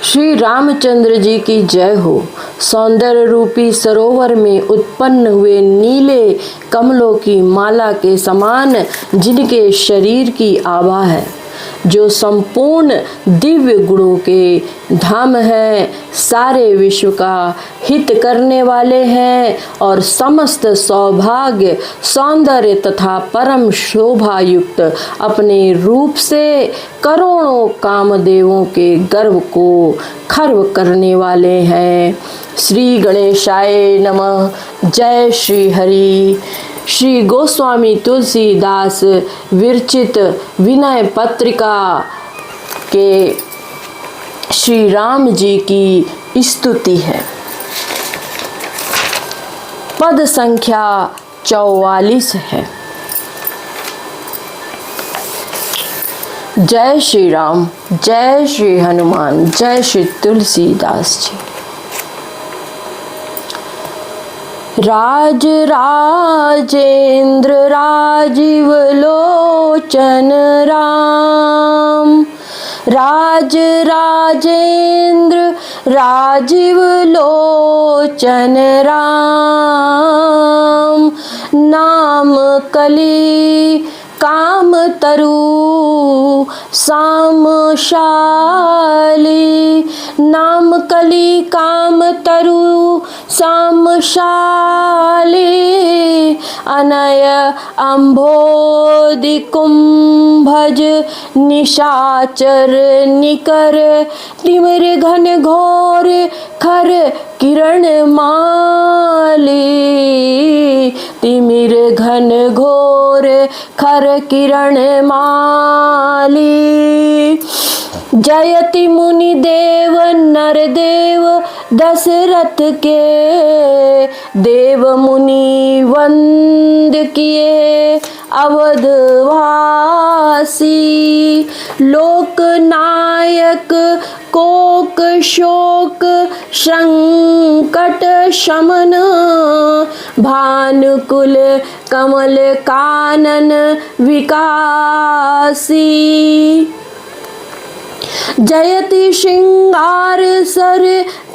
श्री रामचंद्र जी की जय हो। सौंदर्य रूपी सरोवर में उत्पन्न हुए नीले कमलों की माला के समान जिनके शरीर की आभा है, जो संपूर्ण दिव्य गुणों के धाम है, सारे विश्व का हित करने वाले हैं और समस्त सौभाग्य, सौंदर्य तथा परम शोभा युक्त अपने रूप से करोड़ों कामदेवों के गर्व को खर्व करने वाले हैं। श्री गणेशाय नमः। जय श्री हरि। श्री गोस्वामी तुलसीदास विरचित विनय पत्रिका के श्री राम जी की स्तुति है। पद संख्या 44 है। जय श्री राम, जय श्री हनुमान, जय श्री तुलसीदास जी। राज राजेंद्र राजीव लोचन राम, राज राजेंद्र राजीव लोचन राम, नाम कली काम तरु सामशाली, नाम कली काम तरु सामशाली, अनय अम्भोदि कुंभज निशाचर निकर, तिमिर घन घोर खर किरण माली, तिमिर घन घोर खर किरण माली। जयति मुनि देव नर देव दशरथ के, देव मुनि वंद किए अवधवासी, लोक नायक कोक शोक संकट शमन, भानुकुल कमल कानन विकासी। जयति श्रृंगार सर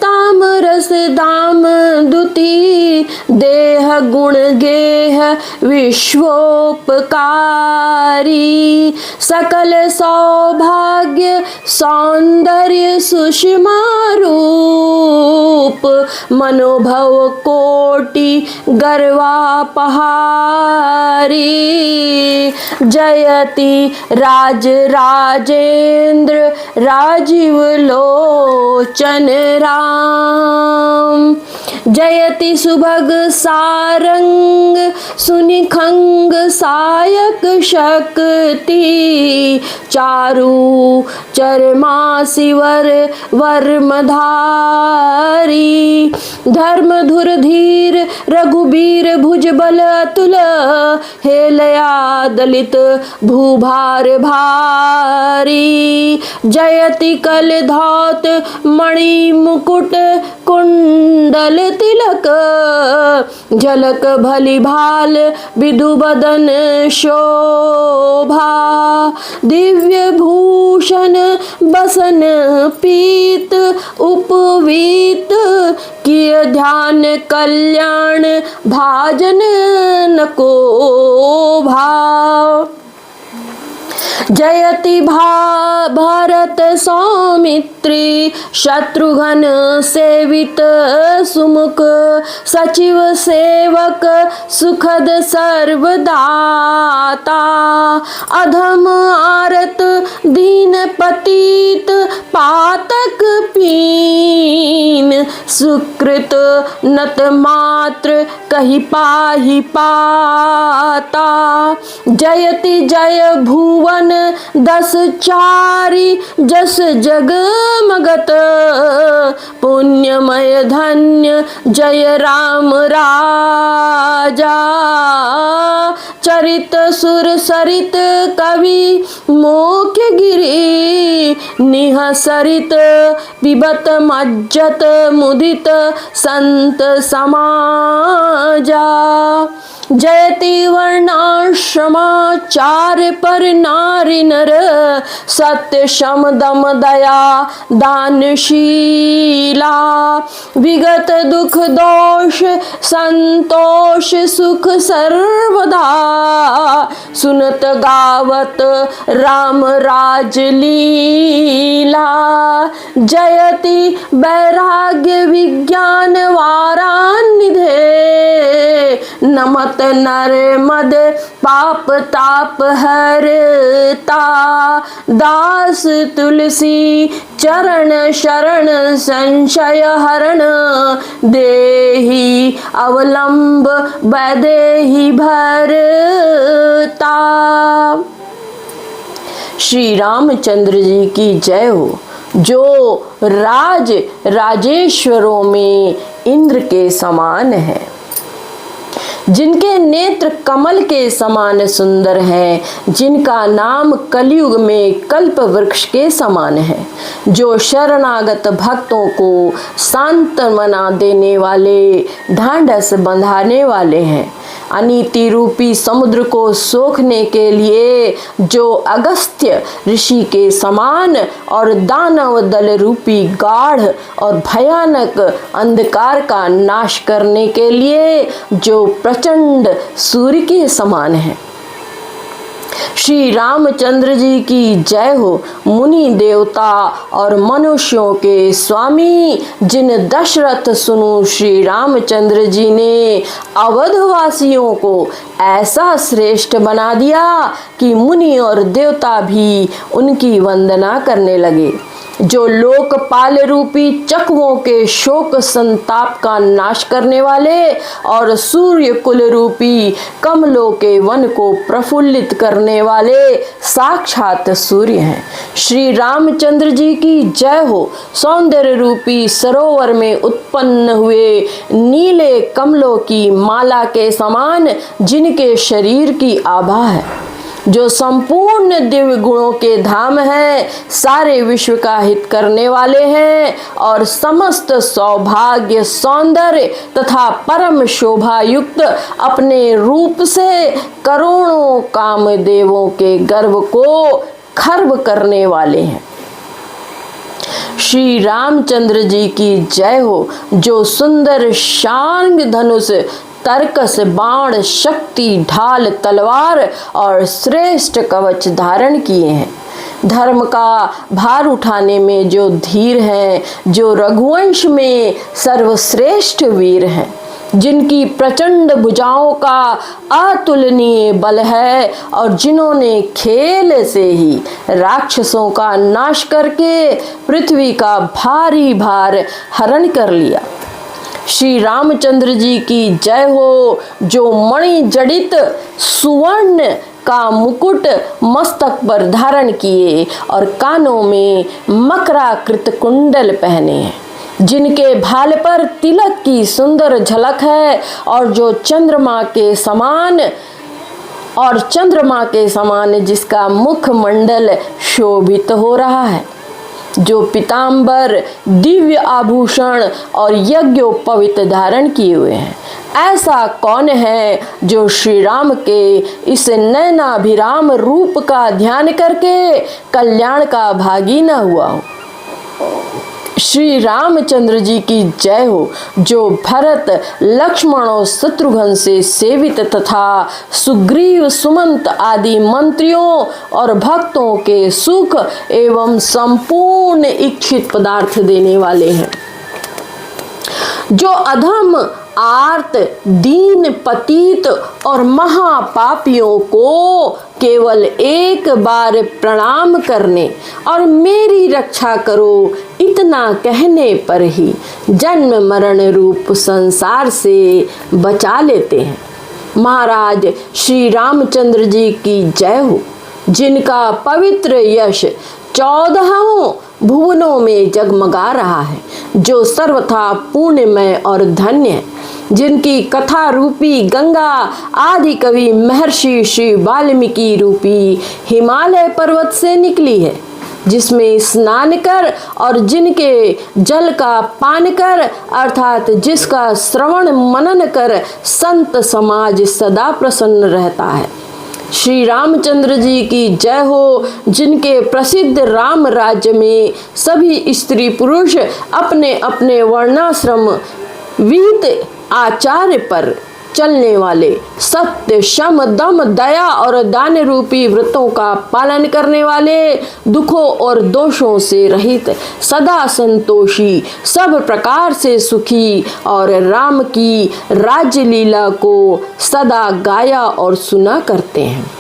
तामरस दाम दुति, देह गुण गेह विश्वोपकारी, सकल सौभाग्य सौंदर्य सुषमा रूप, मनोभव कोटि गर्वापहारी। जयति राज राजेंद्र राजीव लोचन राम, जयति सुभग सारंग सुनिखंग सायक शक्ति, चारु चरमासिवर वर्मधारी, धर्म धुर धीर रघुबीर भुजबल अतुल, हेलया दलित भूभार भारी। जयति कल धौत मणि मुकुट कुंडल तिलक, झलक भली भाल विधु बदन शोभा, दिव्य भूषण बसन पीत उपवीत, किय ध्यान कल्याण भाजन नको भाव। जयति भारत सौमित्री शत्रुघ्न सेवित सुमुख, सचिव सेवक सुखद सर्वदाता, अधम आरत दीन पतित पातक पीन, सुकृत नत मात्र कहि पाहि पाता। जयति जय भुवन दस चारि, जस जगमगत पुण्यमय धन्य जय राम राजा, चरित सुर सरित कवि मोक्ष गिरी, निहसरित पिबत मज्जत मुदित संत समाजा। जयति वर्णाश्रमाचार्य पर नारी नर, सत्य शम दम दया दानशीला, विगत दुख दोष संतोष सुख सर्वदा, सुनत गावत राम राज लीला। जयति वैराग्य विज्ञान वारान्निधे, नमत नर मद पाप ताप हरता, दास तुलसी चरण शरण संशय हरण, देहि अवलंब वैदेहि भरता। श्री रामचंद्र जी की जय हो, जो राजेश्वरों में इंद्र के समान है, जिनके नेत्र कमल के समान सुंदर हैं, जिनका नाम कलयुग में कल्प वृक्ष के समान है, जो शरणागत भक्तों को सांत्वना देने वाले, ढांढस बंधाने वाले हैं, अनीति रूपी समुद्र को सोखने के लिए जो अगस्त्य ऋषि के समान, और दानव दल रूपी गाढ़ और भयानक अंधकार का नाश करने के लिए जो प्रचंड सूर्य के समान है। श्री रामचंद्र जी की जय हो, मुनि देवता और मनुष्यों के स्वामी, जिन दशरथ सुनु श्री रामचंद्र जी ने अवधवासियों को ऐसा श्रेष्ठ बना दिया कि मुनि और देवता भी उनकी वंदना करने लगे, जो लोकपाल रूपी चकवों के शोक संताप का नाश करने वाले और सूर्य कुल रूपी कमलों के वन को प्रफुल्लित करने वाले साक्षात सूर्य हैं। श्री रामचंद्र जी की जय हो, सौंदर्य रूपी सरोवर में उत्पन्न हुए नीले कमलों की माला के समान, जिनके शरीर की आभा है, जो संपूर्ण दिव्य गुणों के धाम है, सारे विश्व का हित करने वाले हैं और समस्त सौभाग्य सौंदर्य तथा परम शोभा युक्त अपने रूप से करोड़ों कामदेवों के गर्व को खर्व करने वाले हैं। श्री रामचंद्र जी की जय हो, जो सुंदर शांग धनुष, तर्कस बाण, शक्ति ढाल, तलवार और श्रेष्ठ कवच धारण किए हैं, धर्म का भार उठाने में जो धीर हैं, जो रघुवंश में सर्वश्रेष्ठ वीर हैं, जिनकी प्रचंड भुजाओं का अतुलनीय बल है और जिन्होंने खेल से ही राक्षसों का नाश करके पृथ्वी का भारी भार हरण कर लिया। श्री रामचंद्र जी की जय हो, जो मणि जड़ित सुवर्ण का मुकुट मस्तक पर धारण किए और कानों में मकराकृत कुंडल पहने हैं, जिनके भाल पर तिलक की सुंदर झलक है और जो चंद्रमा के समान जिसका मुख मंडल शोभित हो रहा है, जो पीतांबर, दिव्य आभूषण और यज्ञोपवीत धारण किए हुए हैं। ऐसा कौन है जो श्री राम के इस नयनाभिराम रूप का ध्यान करके कल्याण का भागी न हुआ हो। श्री रामचंद्र जी की जय हो, जो भरत, लक्ष्मण और शत्रुघ्न से सेवित तथा सुग्रीव, सुमंत आदि मंत्रियों और भक्तों के सुख एवं संपूर्ण इच्छित पदार्थ देने वाले हैं, जो अधम, आर्त, दीन, पतित और महापापियों को केवल एक बार प्रणाम करने और मेरी रक्षा करो इतना कहने पर ही जन्म मरण रूप संसार से बचा लेते हैं। महाराज श्री रामचंद्र जी की जय हो, जिनका पवित्र यश 14 भुवनों में जगमगा रहा है, जो सर्वथा पुण्यमय और धन्य है, जिनकी कथा रूपी गंगा आदि कवि महर्षि श्री वाल्मीकि रूपी हिमालय पर्वत से निकली है, जिसमें स्नान कर और जिनके जल का पान कर, अर्थात जिसका श्रवण मनन कर संत समाज सदा प्रसन्न रहता है। श्री रामचंद्र जी की जय हो, जिनके प्रसिद्ध राम राज्य में सभी स्त्री पुरुष अपने अपने वर्णाश्रम विहित आचार्य पर चलने वाले सत्य, शम, दम, दया और दान रूपी व्रतों का पालन करने वाले, दुखों और दोषों से रहित, सदा संतोषी, सब प्रकार से सुखी और राम की राज्य लीला को सदा गाया और सुना करते हैं।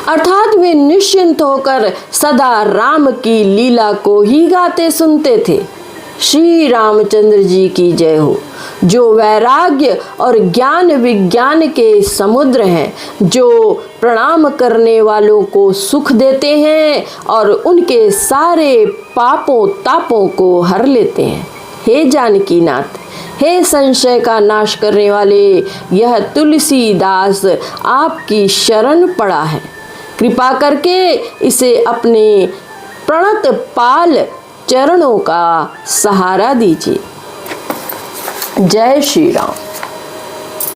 अर्थात वे निश्चिंत होकर सदा राम की लीला को ही गाते सुनते थे। श्री रामचंद्र जी की जय हो, जो वैराग्य और ज्ञान विज्ञान के समुद्र हैं, जो प्रणाम करने वालों को सुख देते हैं और उनके सारे पापों तापों को हर लेते हैं। हे जानकी नाथ, हे संशय का नाश करने वाले, यह तुलसीदास आपकी शरण पड़ा है। कृपा करके इसे अपने प्रणत पाल चरणों का सहारा दीजिए। जय श्री राम।